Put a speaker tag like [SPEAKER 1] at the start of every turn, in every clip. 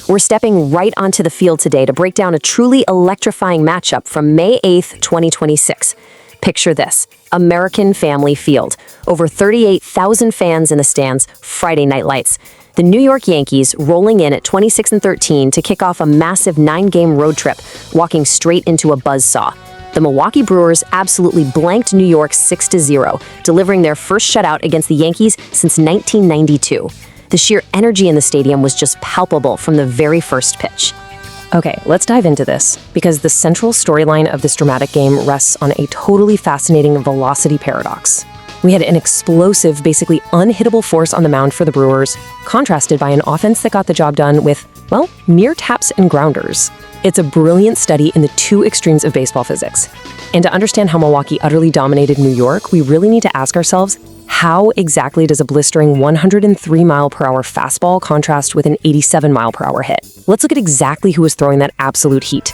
[SPEAKER 1] We're stepping right onto the field today to break down a truly electrifying matchup from May 8th, 2026. Picture this: American Family Field. Over 38,000 fans in the stands, Friday night lights. The New York Yankees rolling in at 26-13 to kick off a massive 9-game road trip, walking straight into a buzzsaw. The Milwaukee Brewers absolutely blanked New York 6-0, delivering their first shutout against the Yankees since 1992. The sheer energy in the stadium was just palpable from the very first pitch.
[SPEAKER 2] Okay, let's dive into this, because the central storyline of this dramatic game rests on a totally fascinating velocity paradox. We had an explosive, basically unhittable force on the mound for the Brewers, contrasted by an offense that got the job done with, well, mere taps and grounders. It's a brilliant study in the two extremes of baseball physics. And to understand how Milwaukee utterly dominated New York, we really need to ask ourselves, how exactly does a blistering 103-mile-per-hour fastball contrast with an 87-mile-per-hour hit? Let's look at exactly who was throwing that absolute heat.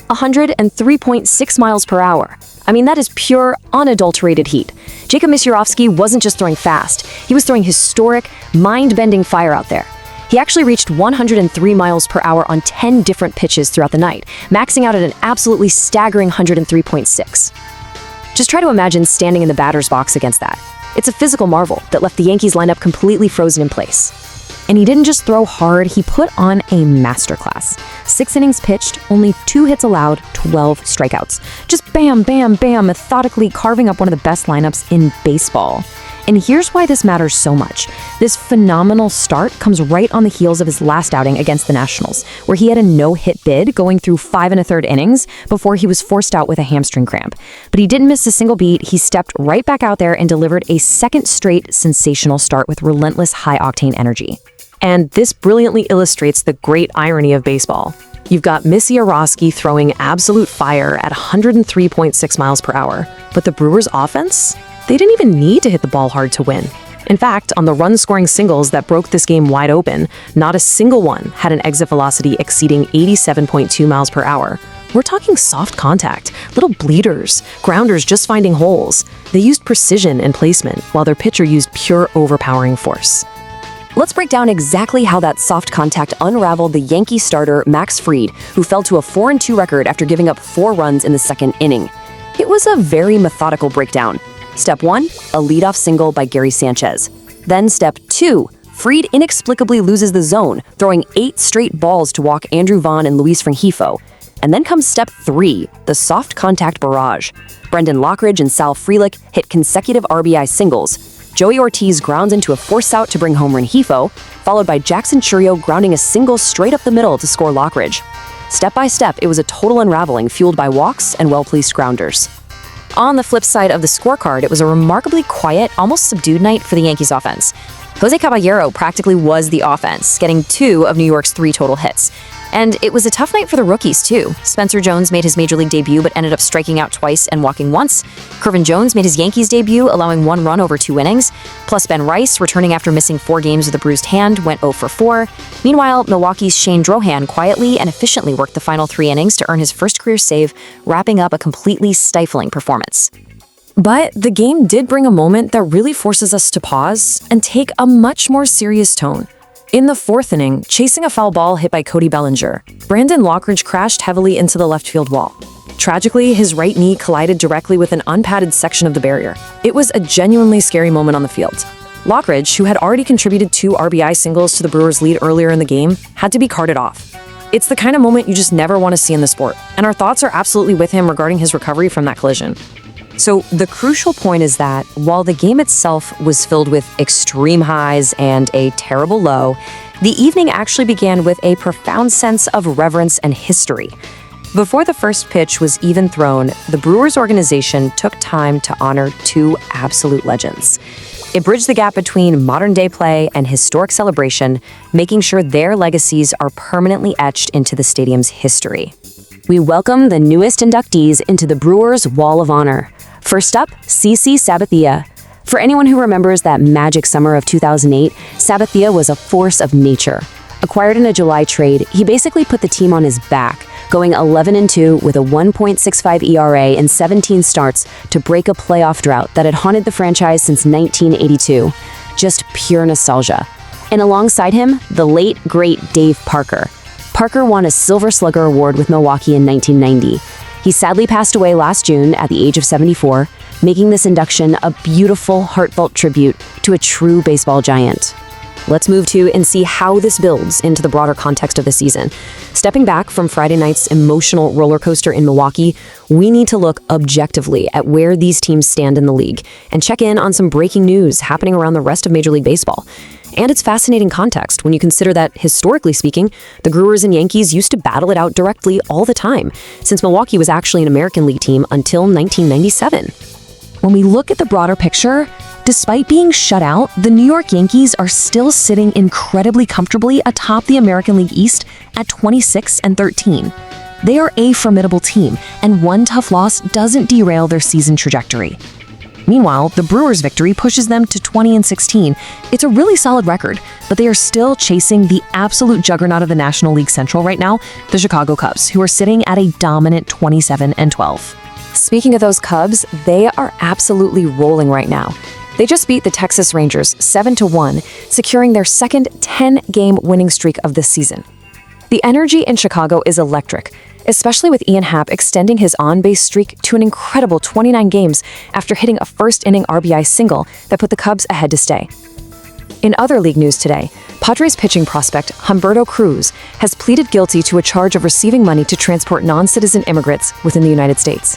[SPEAKER 1] 103.6 miles per hour. I mean, that is pure, unadulterated heat. Jacob Misiorowski wasn't just throwing fast, he was throwing historic, mind-bending fire out there. He actually reached 103 miles per hour on 10 different pitches throughout the night, maxing out at an absolutely staggering 103.6. Just try to imagine standing in the batter's box against that. It's a physical marvel that left the Yankees lineup completely frozen in place. And he didn't just throw hard, he put on a masterclass. 6 innings pitched, only 2 hits allowed, 12 strikeouts. Just bam, bam, bam, methodically carving up one of the best lineups in baseball. And here's why this matters so much. This phenomenal start comes right on the heels of his last outing against the Nationals, where he had a no-hit bid going through 5 1/3 innings before he was forced out with a hamstring cramp. But he didn't miss a single beat. He stepped right back out there and delivered a second straight sensational start with relentless high-octane energy.
[SPEAKER 2] And this brilliantly illustrates the great irony of baseball. You've got Misiorowski throwing absolute fire at 103.6 miles per hour, but the Brewers' offense? They didn't even need to hit the ball hard to win. In fact, on the run-scoring singles that broke this game wide open, not a single one had an exit velocity exceeding 87.2 miles per hour. We're talking soft contact, little bleeders, grounders just finding holes. They used precision and placement, while their pitcher used pure overpowering force.
[SPEAKER 1] Let's break down exactly how that soft contact unraveled the Yankee starter Max Fried, who fell to a 4-2 record after giving up 4 runs in the second inning. It was a very methodical breakdown. Step 1, a leadoff single by Gary Sanchez. Then Step 2, Fried inexplicably loses the zone, throwing 8 straight balls to walk Andrew Vaughn and Luis Rengifo. And then comes Step 3, the soft contact barrage. Brendan Lockridge and Sal Frelick hit consecutive RBI singles. Joey Ortiz grounds into a force out to bring home Rengifo, followed by Jackson Chourio grounding a single straight up the middle to score Lockridge. Step by step, it was a total unraveling fueled by walks and well-placed grounders. On the flip side of the scorecard, it was a remarkably quiet, almost subdued night for the Yankees offense. Jose Caballero practically was the offense, getting 2 of New York's 3 total hits. And it was a tough night for the rookies, too. Spencer Jones made his Major League debut but ended up striking out twice and walking once. Kervin Jones made his Yankees debut, allowing 1 run over 2 innings. Plus Ben Rice, returning after missing 4 games with a bruised hand, went 0 for 4. Meanwhile, Milwaukee's Shane Drohan quietly and efficiently worked the final 3 innings to earn his first career save, wrapping up a completely stifling performance.
[SPEAKER 2] But the game did bring a moment that really forces us to pause and take a much more serious tone. In the 4th inning, chasing a foul ball hit by Cody Bellinger, Brandon Lockridge crashed heavily into the left field wall. Tragically, his right knee collided directly with an unpadded section of the barrier. It was a genuinely scary moment on the field. Lockridge, who had already contributed 2 RBI singles to the Brewers' lead earlier in the game, had to be carted off. It's the kind of moment you just never want to see in the sport, and our thoughts are absolutely with him regarding his recovery from that collision.
[SPEAKER 1] So the crucial point is that while the game itself was filled with extreme highs and a terrible low, the evening actually began with a profound sense of reverence and history. Before the first pitch was even thrown, the Brewers organization took time to honor 2 absolute legends. It bridged the gap between modern-day play and historic celebration, making sure their legacies are permanently etched into the stadium's history. We welcome the newest inductees into the Brewers' Wall of Honor. First up, CC Sabathia. For anyone who remembers that magic summer of 2008, Sabathia was a force of nature. Acquired in a July trade, he basically put the team on his back, going 11-2 with a 1.65 ERA and 17 starts to break a playoff drought that had haunted the franchise since 1982. Just pure nostalgia. And alongside him, the late, great Dave Parker. Parker won a Silver Slugger Award with Milwaukee in 1990. He sadly passed away last June at the age of 74, making this induction a beautiful, heartfelt tribute to a true baseball giant. Let's move to and see how this builds into the broader context of the season. Stepping back from Friday night's emotional roller coaster in Milwaukee, we need to look objectively at where these teams stand in the league and check in on some breaking news happening around the rest of Major League Baseball. And it's fascinating context when you consider that, historically speaking, the Brewers and Yankees used to battle it out directly all the time, since Milwaukee was actually an American League team until 1997. When we look at the broader picture, despite being shut out, the New York Yankees are still sitting incredibly comfortably atop the American League East at 26-13. They are a formidable team, and one tough loss doesn't derail their season trajectory. Meanwhile, the Brewers' victory pushes them to 20-16. It's a really solid record, but they are still chasing the absolute juggernaut of the National League Central right now, the Chicago Cubs, who are sitting at a dominant 27-12.
[SPEAKER 2] Speaking of those Cubs, they are absolutely rolling right now. They just beat the Texas Rangers 7-1, securing their second 10-game winning streak of this season. The energy in Chicago is electric, especially with Ian Happ extending his on-base streak to an incredible 29 games after hitting a first-inning RBI single that put the Cubs ahead to stay. In other league news today, Padres pitching prospect Humberto Cruz has pleaded guilty to a charge of receiving money to transport non-citizen immigrants within the United States.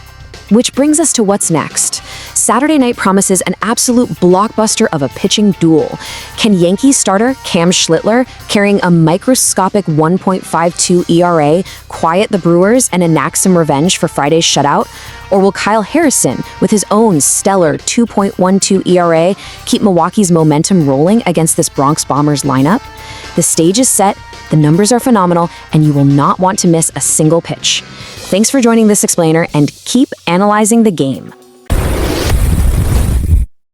[SPEAKER 2] Which brings us to what's next. Saturday night promises an absolute blockbuster of a pitching duel. Can Yankees starter Cam Schlittler, carrying a microscopic 1.52 ERA, quiet the Brewers and enact some revenge for Friday's shutout? Or will Kyle Harrison, with his own stellar 2.12 ERA, keep Milwaukee's momentum rolling against this Bronx Bombers lineup? The stage is set, the numbers are phenomenal, and you will not want to miss a single pitch. Thanks for joining this explainer, and keep analyzing the game.